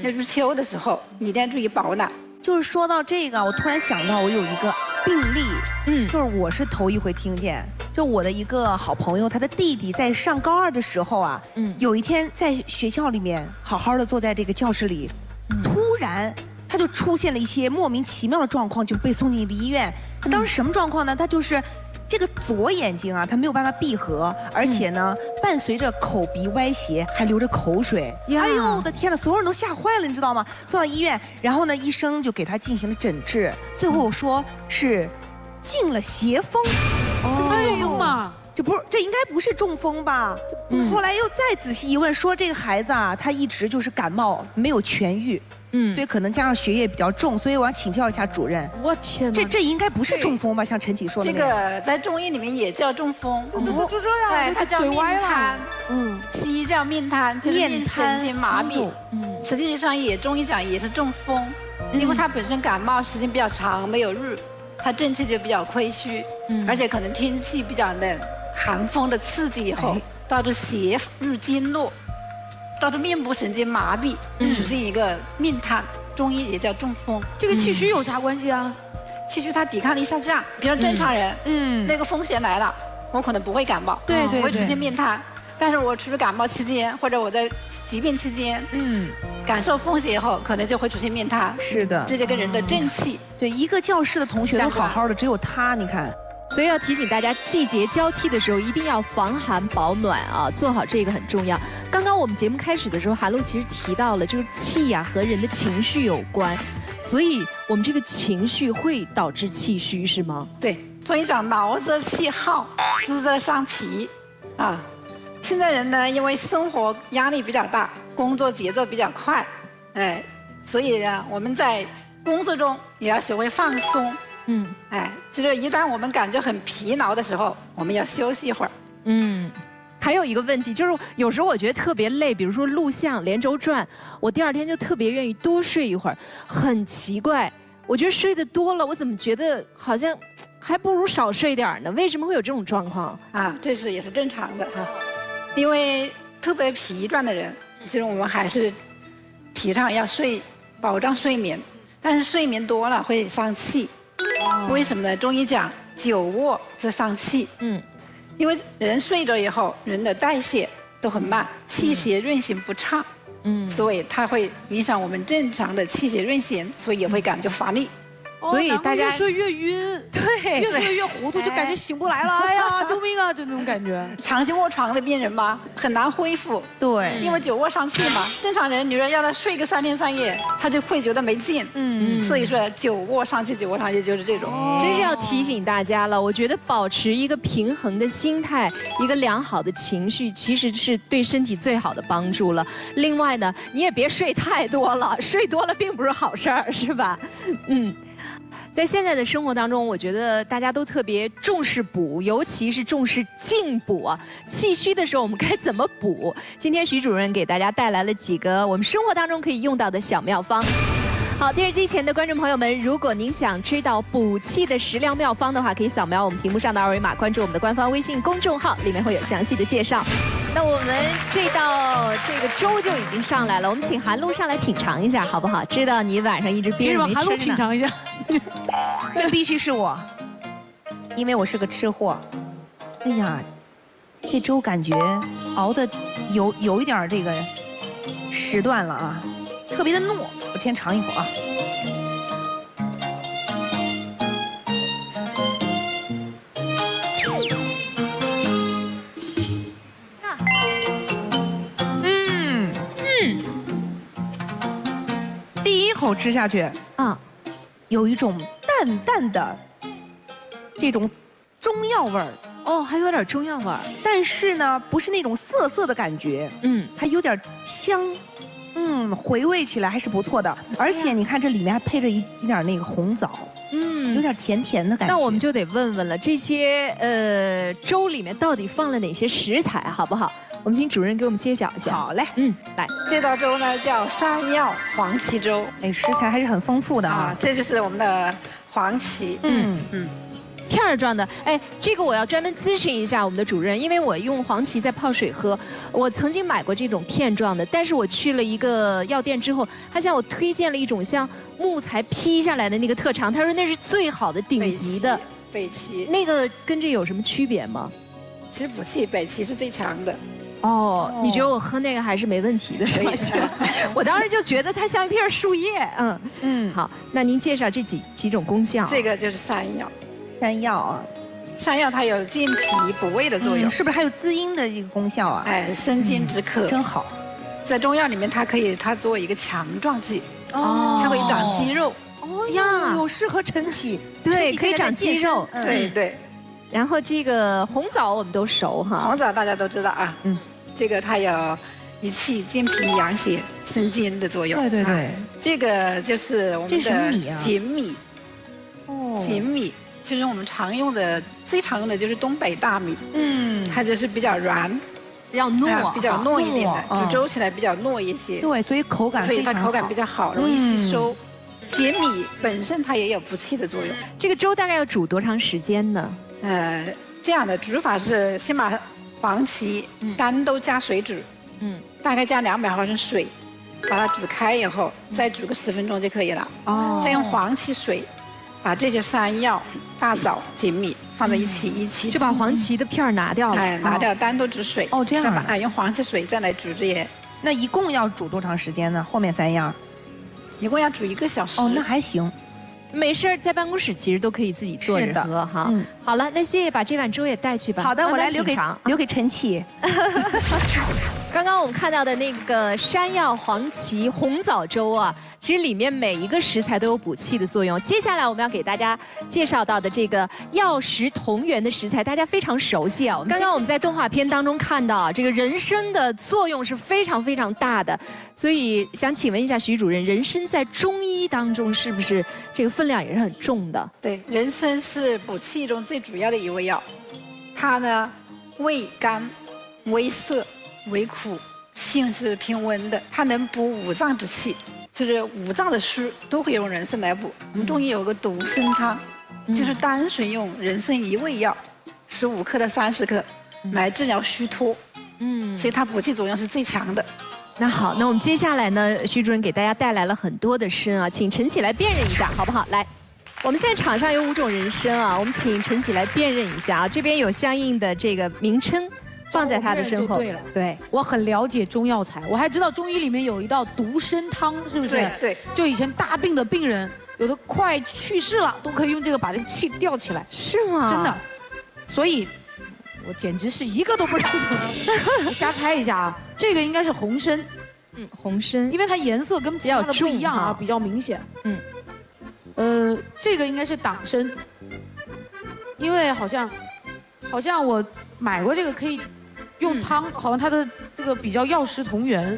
Speaker 11: 要入秋的时候，一定要注意保暖。
Speaker 10: 就是说到这个，我突然想到我有一个病例，就是我是头一回听见，就我的一个好朋友，他的弟弟在上高2的时候啊，有一天在学校里面好好的坐在这个教室里，突然他就出现了一些莫名其妙的状况，就被送进了医院。当时什么状况呢？他就是这个左眼睛啊，他没有办法闭合，而且呢，伴随着口鼻歪斜，还流着口水。哎呦，我的天哪！所有人都吓坏了，你知道吗？送到医院，然后呢，医生就给他进行了诊治，最后说是进了邪风。
Speaker 5: 哎呦妈！
Speaker 10: 这应该不是中风吧？后来又再仔细一问，说这个孩子啊，他一直就是感冒，没有痊愈。所以可能加上血液比较重，所以我要请教一下主任。
Speaker 5: 我天哪！
Speaker 10: 这应该不是中风吧？像陈启说的
Speaker 11: 这个在中医里面也叫中风。
Speaker 5: 就这样，
Speaker 11: 对，它叫面瘫。西医叫面瘫，就是面神经麻痹。实际上中医讲也是中风，因为他本身感冒时间比较长，没有入，他正气就比较亏虚，而且可能天气比较冷，寒风的刺激以后，导致邪入经络。导致面部神经麻痹，属于一个面瘫，中医也叫中风。
Speaker 5: 这个气虚有啥关系啊？
Speaker 11: 气虚它抵抗力下降，比如正常人，那个风险来了，我可能不会感冒，
Speaker 10: 对，
Speaker 11: 不会出现面瘫。但是我处于感冒期间，或者我在疾病期间，感受风险以后，可能就会出现面瘫。
Speaker 10: 是的，
Speaker 11: 这就跟人的正气。
Speaker 10: 对，一个教室的同学都好好的，只有他，你看。
Speaker 4: 所以要提醒大家，季节交替的时候一定要防寒保暖啊，做好这个很重要。刚刚我们节目开始的时候，韩露其实提到了，就是气呀和人的情绪有关，所以我们这个情绪会导致气虚，是吗？
Speaker 11: 对，中医讲劳则气耗，湿则伤脾啊。现在人呢，因为生活压力比较大，工作节奏比较快，所以呢，我们在工作中也要学会放松。就是一旦我们感觉很疲劳的时候，我们要休息一会儿。
Speaker 4: 还有一个问题就是，有时候我觉得特别累，比如说录像、连轴转，我第2天就特别愿意多睡一会儿，很奇怪。我觉得睡得多了，我怎么觉得好像还不如少睡点呢？为什么会有这种状况
Speaker 11: 啊？这也是正常的哈，因为特别疲倦的人，其实我们还是提倡要保障睡眠，但是睡眠多了会伤气。为什么呢？中医讲久卧则伤气。因为人睡着以后，人的代谢都很慢，气血运行不畅。所以它会影响我们正常的气血运行，所以也会感觉乏力。
Speaker 4: 所以大家
Speaker 5: 越睡越晕，
Speaker 4: 对，
Speaker 5: 越睡越糊涂，就感觉醒不来了。哎呀，救命啊！就那种感觉。
Speaker 11: 长期卧床的病人嘛，很难恢复。
Speaker 10: 对，
Speaker 11: 因为久卧伤气嘛。正常人，你说要他睡个3天3夜，他就会觉得没劲。所以说久卧伤气，久卧伤气就是这种。
Speaker 4: 真是要提醒大家了，我觉得保持一个平衡的心态，一个良好的情绪，其实是对身体最好的帮助了。另外呢，你也别睡太多了，睡多了并不是好事儿，是吧？在现在的生活当中，我觉得大家都特别重视补，尤其是重视进补啊。气虚的时候，我们该怎么补？今天徐主任给大家带来了几个我们生活当中可以用到的小妙方。好，电视机前的观众朋友们，如果您想知道补气的食疗妙方的话，可以扫描我们屏幕上的2维码，关注我们的官方微信公众号，里面会有详细的介绍。那我们这道粥就已经上来了，我们请韩露上来品尝一下，好不好？知道你晚上一直憋着没吃呢。
Speaker 5: 韩露品尝一下，
Speaker 10: 这必须是我，因为我是个吃货。哎呀，这粥感觉熬的有一点这个时段了啊，特别的糯。我先尝一口啊。第一口吃下去啊，有一种淡淡的这种中药味儿。
Speaker 4: 哦，还有点中药味儿，
Speaker 10: 但是呢，不是那种涩涩的感觉，还有点香，回味起来还是不错的。而且你看这里面还配着一点那个红枣，有点甜甜的感觉。
Speaker 4: 那我们就得问问了，这些粥里面到底放了哪些食材，好不好？我们请主任给我们揭晓一下。
Speaker 10: 好嘞，
Speaker 4: 来，
Speaker 11: 这道粥呢叫山药黄芪粥，
Speaker 10: 哎，食材还是很丰富的啊。
Speaker 11: 这就是我们的黄芪，
Speaker 4: 片儿状的，哎，这个我要专门咨询一下我们的主任，因为我用黄芪在泡水喝，我曾经买过这种片状的，但是我去了一个药店之后，他向我推荐了一种像木材劈下来的那个特长，他说那是最好的顶级的
Speaker 11: 北芪，
Speaker 4: 那个跟这有什么区别吗？
Speaker 11: 其实补气，北芪是最强的。
Speaker 4: 哦，你觉得我喝那个还是没问题的，是吧？我当时就觉得它像一片树叶，好，那您介绍这几种功效。
Speaker 11: 这个就是山药。
Speaker 10: 山药啊，
Speaker 11: 山药它有健脾补胃的作用，
Speaker 10: 是不是还有滋阴的一个功效啊？
Speaker 11: 哎，生津止渴，
Speaker 10: 真好。
Speaker 11: 在中药里面，它作为一个强壮剂，它会长肌肉。
Speaker 10: 哦呀，有适合晨起，
Speaker 4: 对，可以长肌肉。
Speaker 11: 对对。
Speaker 4: 然后这个红枣我们都熟哈，
Speaker 11: 红枣大家都知道啊，这个它有益气、健脾、养血、生津的作用。
Speaker 10: 对对对，
Speaker 11: 这个就是我们的锦米。
Speaker 10: 哦，
Speaker 11: 锦米。就是我们最常用的就是东北大米，它就是比较软，
Speaker 4: 比较糯，
Speaker 11: 比较糯一点的，煮粥起来比较糯一些。
Speaker 10: 对，所以口感非常好，
Speaker 11: 所以它口感比较好，容易吸收。锦米本身它也有补气的作用。
Speaker 4: 这个粥大概要煮多长时间呢？
Speaker 11: 这样的煮法是先把黄芪单都加水煮，大概加200毫升水，把它煮开以后，再煮个10分钟就可以了。哦，再用黄芪水。把这些山药、大枣、锦米放在一起，
Speaker 4: 就把黄芪的片儿拿掉了，
Speaker 11: 哎，拿掉，单独煮水。
Speaker 10: 哦，这样啊。
Speaker 11: 哎，用黄芪水再来煮这些。
Speaker 10: 那一共要煮多长时间呢？后面3样，
Speaker 11: 一共要煮1个小时。
Speaker 10: 哦，那还行。
Speaker 4: 没事儿，在办公室其实都可以自己做着喝哈。好了，那谢谢把这碗粥也带去吧。
Speaker 10: 好的，我来留给晨起。
Speaker 4: 刚刚我们看到的那个山药黄芪红枣粥啊，其实里面每一个食材都有补气的作用。接下来我们要给大家介绍到的这个药食同源的食材，大家非常熟悉啊。刚刚我们在动画片当中看到啊，这个人参的作用是非常非常大的，所以想请问一下徐主任，人参在中医当中是不是这个分量也是很重的？
Speaker 11: 对，人参是补气中最主要的一味药，它呢味甘、微涩。为苦，性是平温的，它能补五脏之气，就是五脏的虚都会用人参来补。我们中医有个独参汤，就是单纯用人参一味药，15克到30克来治疗虚脱，所以它补气作用是最强的。
Speaker 4: 那好，那我们接下来呢，徐主任给大家带来了很多的参啊，请陈起来辨认一下，好不好？来，我们现在场上有5种人参啊，我们请陈起来辨认一下啊，这边有相应的这个名称。放在他的身后。
Speaker 5: 对了，对我很了解中药材，我还知道中医里面有一道独参汤，是不是？
Speaker 11: 对，
Speaker 5: 就以前大病的病人，有的快去世了，都可以用这个把这个气吊起来。
Speaker 4: 是吗？
Speaker 5: 真的，所以，我简直是一个都不认得。我瞎猜一下啊，这个应该是红参。
Speaker 4: 红参，
Speaker 5: 因为它颜色跟其他的不一样啊，比较明显。这个应该是党参，因为好像我买过这个可以。用汤，好像它的这个比较药食同源。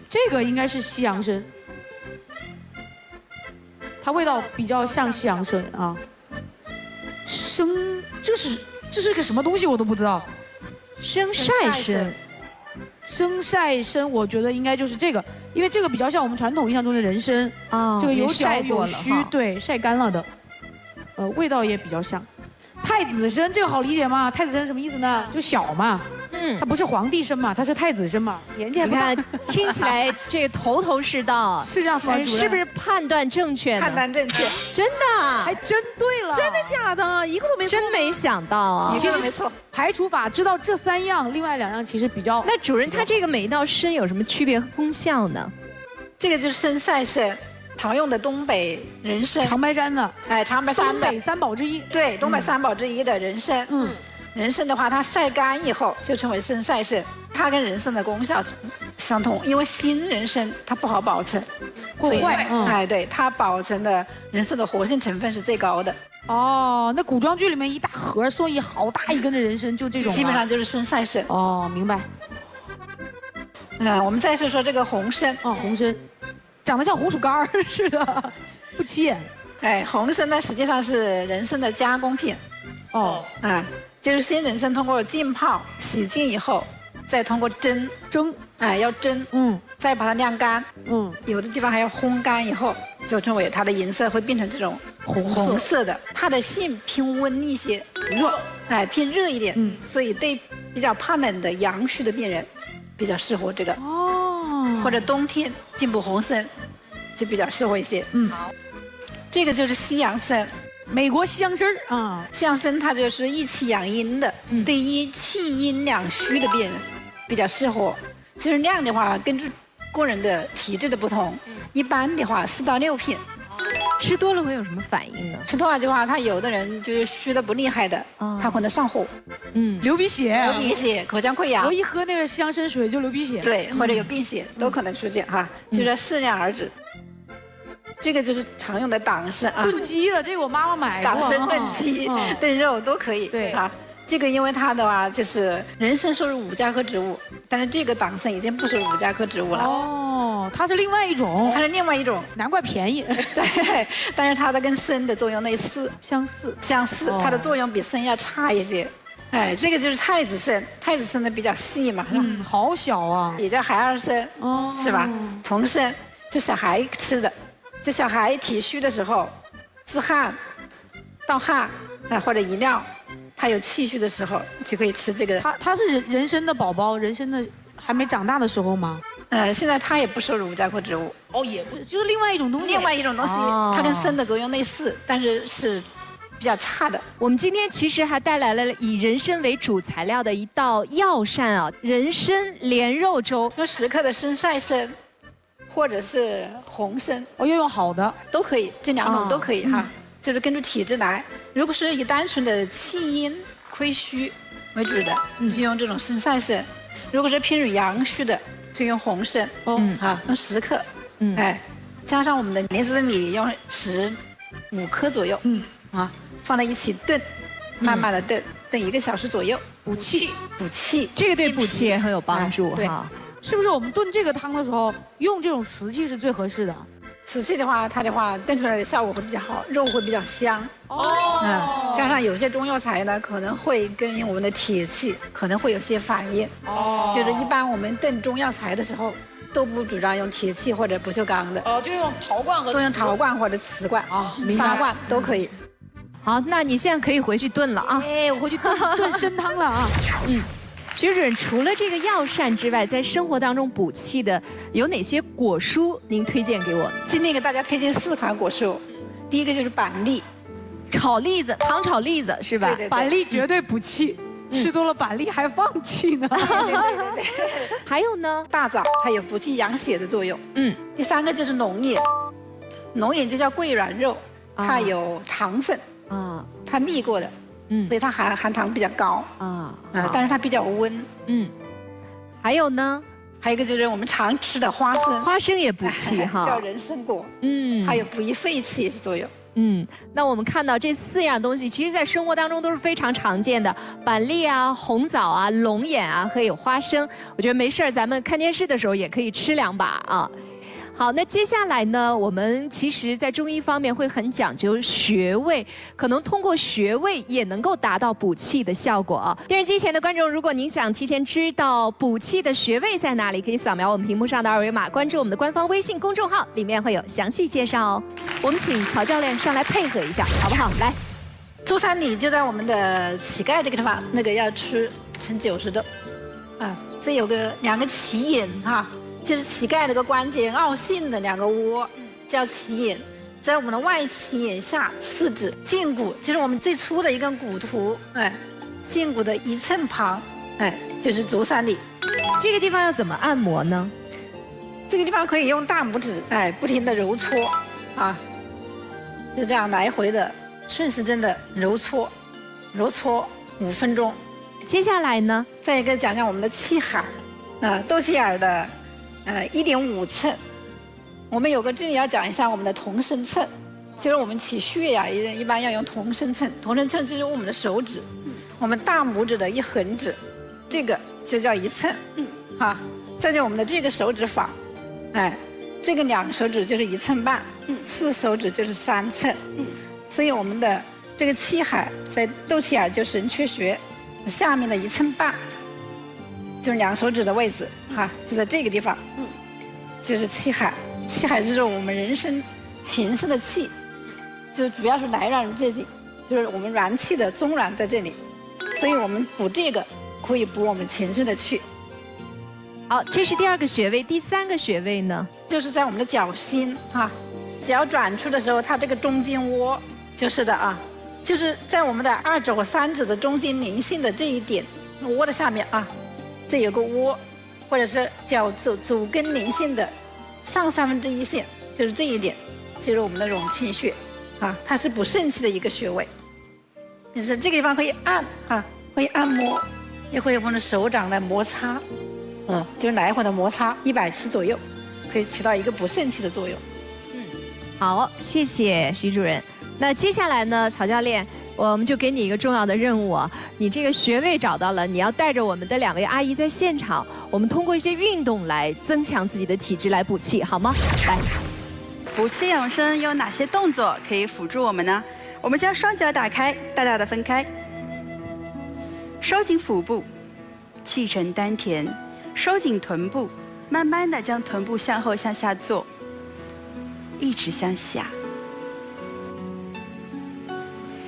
Speaker 5: 这个应该是西洋参，它味道比较像西洋参啊。这是个什么东西我都不知道。
Speaker 4: 生晒参，
Speaker 5: 生晒参，我觉得应该就是这个，因为这个比较像我们传统印象中的人参啊，这个有角有须，对，晒干了的，味道也比较像。太子参这个好理解吗？太子参什么意思呢？就小嘛。他不是皇帝参嘛，他是太子参嘛，年纪还不大。
Speaker 4: 你看，听起来这个头头是道，
Speaker 5: 是这样吗？
Speaker 4: 是不是判断正确？
Speaker 11: 判断正确，
Speaker 4: 真的，
Speaker 10: 还真对了，真的假的？一个都没错，
Speaker 4: 真没想到啊！
Speaker 11: 一个都没错。
Speaker 5: 排除法知道这3样，另外2样其实比较。
Speaker 4: 那主任，他这个每一道参有什么区别和功效呢？
Speaker 11: 这个就是参赛参，常用的东北人参，
Speaker 5: 长白山的，
Speaker 11: 哎，长白山的
Speaker 5: 东北3宝之一。
Speaker 11: 对，东北3宝之一的人参。人参的话，它晒干以后就称为参赛参，它跟人参的功效相同，因为新人参它不好保存，
Speaker 5: 会坏。
Speaker 11: 哎，对，它保存的人参的活性成分是最高的。
Speaker 5: 哦，那古装剧里面一大盒送一好大一根的人参，就这种。
Speaker 11: 基本上就是参赛参。
Speaker 5: 哦，明白。
Speaker 11: 我们再说说这个红参。
Speaker 5: 哦，红参，长得像红薯干似的，不起眼。
Speaker 11: 哎，红参呢实际上是人参的加工品。
Speaker 5: 哦，
Speaker 11: 就是新人参通过浸泡、洗净以后，再通过蒸，哎，要蒸，再把它晾干，有的地方还要烘干以后，就称为它的颜色会变成这种红色的。它的性偏温一些，热，哎，偏热一点，所以对比较怕冷的阳虚的病人，比较适合这个。哦，或者冬天进补红参，就比较适合一些。这个就是西洋参。
Speaker 5: 美国西洋参啊，
Speaker 11: 西洋参它就是益气养阴的，对于气阴两虚的病人比较适合。其实量的话，根据个人的体质的不同，一般的话4到6片。
Speaker 4: 吃多了会有什么反应呢？
Speaker 11: 吃多了的话，他有的人就是虚的不厉害的，他可能上火，
Speaker 5: 流鼻血，
Speaker 11: 口腔溃疡。
Speaker 5: 我一喝那个西洋参水就流鼻血，
Speaker 11: 对，或者有病血都可能出现哈，就是要适量而止。这个就是常用的党参啊，
Speaker 5: 炖鸡的，这个我妈妈买过。
Speaker 11: 党参炖鸡、炖肉都可以。对啊，这个因为它的话就是人参属于5加科植物，但是这个党参已经不属于5加科植物了。
Speaker 5: 哦，它是另外一种。
Speaker 11: 它是另外一种，
Speaker 5: 难怪便宜。
Speaker 11: 对，但是它的跟参的作用类似，
Speaker 5: 相似，
Speaker 11: 它的作用比参要差一些。哎，这个就是太子参，太子参的比较细嘛，
Speaker 5: 好小啊，
Speaker 11: 也叫孩儿参，是吧？童参就小孩吃的。就小孩体虚的时候，自汗、盗汗或者遗尿，他有气虚的时候就可以吃这个。
Speaker 5: 他是人参的宝宝，人参的还没长大的时候吗？
Speaker 11: 现在它也不属于5加科植物。
Speaker 5: 哦，也不就是另外一种东西。
Speaker 11: 另外一种东西，它跟参的作用类似，但是是比较差的。
Speaker 4: 我们今天其实还带来了以人参为主材料的一道药膳啊，人参莲肉粥，
Speaker 11: 用10克的参赛参。或者是红参，
Speaker 5: 要用好的
Speaker 11: 都可以，这2种都可以哈，就是根据体质来。如果是以单纯的气阴亏虚为主的，就用这种参赛参；如果是偏于阳虚的，就用红参。用10克，哎，加上我们的莲子米，用15克左右，放在一起炖，慢慢的炖1个小时左右，补气，
Speaker 4: 这个对补气也很有帮助哈。
Speaker 5: 是不是我们炖这个汤的时候用这种瓷器是最合适的？
Speaker 11: 瓷器的话，它的话炖出来的效果会比较好，肉会比较香。加上有些中药材呢，可能会跟我们的铁器可能会有些反应。就是一般我们炖中药材的时候，都不主张用铁器或者不锈钢的。
Speaker 5: 就用陶罐
Speaker 11: 都用陶罐或者瓷罐砂罐都可以。
Speaker 4: 好，那你现在可以回去炖了啊！
Speaker 5: 哎，我回去炖参汤了啊！
Speaker 4: 徐主任，除了这个药膳之外，在生活当中补气的有哪些果蔬您推荐给我们？
Speaker 11: 今天给大家推荐4款果蔬，第一个就是板栗，
Speaker 4: 炒栗子，糖炒栗子是吧？
Speaker 11: 对，
Speaker 5: 板栗绝对补气，吃多了板栗还放气呢。
Speaker 11: 对。
Speaker 4: 还有呢？
Speaker 11: 大枣它有补气养血的作用。第3个就是龙眼，龙眼就叫桂软肉，它有糖分它蜜过的。所以它含糖比较高但是它比较温。
Speaker 4: 还有呢？
Speaker 11: 还有一个就是我们常吃的花生，
Speaker 4: 花生也补气哈，
Speaker 11: 叫人参果。还有补益肺气的作用。
Speaker 4: 那我们看到这4样东西，其实在生活当中都是非常常见的，板栗啊、红枣啊、龙眼啊，还有花生。我觉得没事咱们看电视的时候也可以吃2把啊。好，那接下来呢，我们其实在中医方面会很讲究穴位，可能通过穴位也能够达到补气的效果啊。电视机前的观众，如果您想提前知道补气的穴位在哪里，可以扫描我们屏幕上的2维码，关注我们的官方微信公众号，里面会有详细介绍哦。我们请曹教练上来配合一下，好不好？来，
Speaker 11: 猪三里就在我们的乞丐这个地方，那个要吃成90度。啊，这有两个脐眼哈，就是膝盖这个关节凹陷的2个窝，叫脐眼。在我们的外脐眼下4指胫骨，就是我们最粗的一根骨头，哎，胫骨的1寸旁，哎，就是足三里。
Speaker 4: 这个地方要怎么按摩呢？
Speaker 11: 这个地方可以用大拇指，哎，不停的揉搓，啊，就这样来回的顺时针的揉搓5分钟。
Speaker 4: 接下来呢，
Speaker 11: 再一个讲讲我们的气海，肚脐眼的1.5寸。我们有个这里要讲一下我们的同身秤，就是我们起穴呀，一般要用同身秤。同身秤就是我们的手指，我们大拇指的1横指，这个就叫1寸，啊，再就我们的这个手指法，哎，这个2个手指就是1寸半，4手指就是3寸，所以我们的这个气海在肚脐眼就神阙穴下面的1寸半，就是2手指的位置，哈，就在这个地方，就是气海。气海就是我们人生全身的气，就主要是来源于这里，就是我们元气的中元在这里，所以我们补这个可以补我们全身的气。
Speaker 4: 好，这是第2个穴位，第3个穴位呢，
Speaker 11: 就是在我们的脚心啊，脚转出的时候，它这个中间窝就是的啊，就是在我们的2指和3指的中间连线的这一点窝的下面啊，这有个窝，或者是脚足跟连线的上1/3线，就是这一点，就是我们的荣清穴，啊，它是补肾气的一个穴位。就是这个地方可以按啊，可以按摩，也会用我们的手掌来摩擦，就是来回的摩擦100次左右，可以起到一个补肾气的作用。
Speaker 4: 好，谢谢徐主任。那接下来呢，曹教练，我们就给你一个重要的任务啊，你这个穴位找到了，你要带着我们的2位阿姨在现场，我们通过一些运动来增强自己的体质，来补气，好吗？来，
Speaker 12: 补气养生有哪些动作可以辅助我们呢？我们将双脚打开，大大的分开，收紧腹部，气沉丹田，收紧臀部，慢慢的将臀部向后向下坐，一直向下。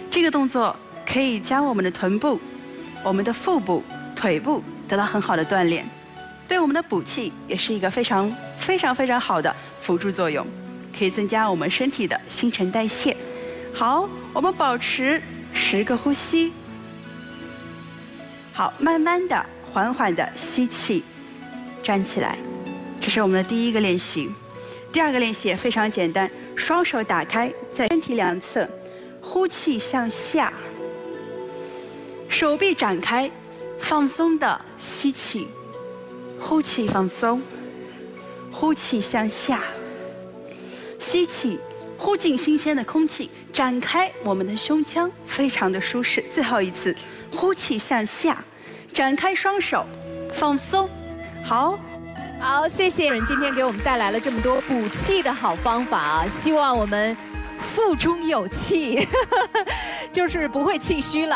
Speaker 12: 这个动作可以将我们的臀部、我们的腹部、腿部得到很好的锻炼，对我们的补气也是一个非常好的辅助作用，可以增加我们身体的新陈代谢。好，我们保持10个呼吸。好，慢慢的、缓缓的吸气，站起来。这是我们的第1个练习。第2个练习也非常简单，双手打开在身体2侧。呼气向下，手臂展开，放松的吸气，呼气放松，呼气向下，吸气，呼进新鲜的空气，展开我们的胸腔，非常的舒适。最后一次，呼气向下，展开双手，放松。好，
Speaker 4: 谢谢人今天给我们带来了这么多补气的好方法啊，希望我们腹中有气，就是不会气虚了。